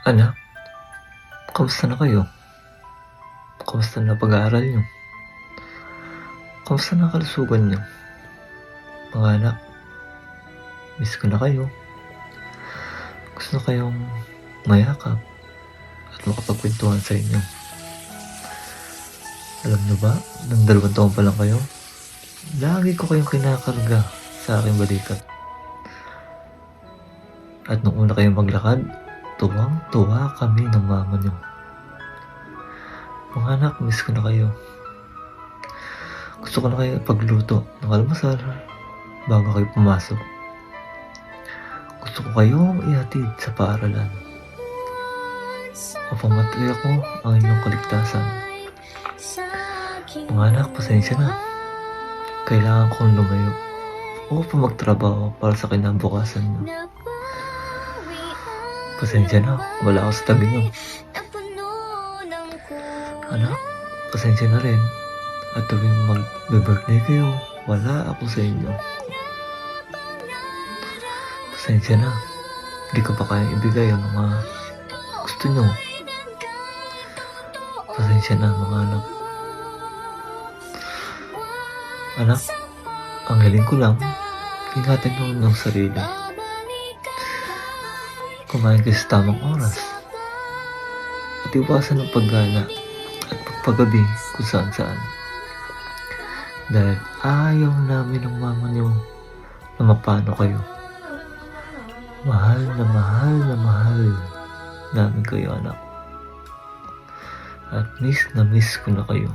Anak, kamusta na kayo? Kamusta na pag-aaral niyo? Kamusta na kalusugan niyo? Mga anak, miss ko na kayo. Gusto ko kayong mayakap at makapagkwentuhan sa inyo. Alam niyo ba, nang 2 taon pa lang kayo, lagi ko kayong kinakarga sa aking balikat. At nung una kayong maglakad, tuwang-tuwa kami ng mama niyo. Mga anak, miss ko na kayo. Gusto ko na kayo pagluto ng almusal bago kayo pumasok. Gusto ko kayong ihatid sa paaralan upang matuloy ako ang inyong kaligtasan. Mga anak, pasensya na. Kailangan kong lumayo upang magtrabaho para sa kinabukasan niyo. Pasensya na, wala ako sa tabi niyo. Anak, pasensya na rin. At tuwing mag-birthday kayo, wala ako sa inyo. Pasensya na, hindi ko pa kaya ibigay ang mga gusto nyo. Pasensya na mga anak. Anak, ang hiling ko lang, ingatan nyo ang inyong sarili. Kumain kayo sa tamang oras. At iwasan ang paggala at pagpagabi kung saan-saan. Dahil ayaw namin ng mama niyo na mapano kayo. Mahal na mahal na mahal namin kayo, anak. At miss na miss ko na kayo.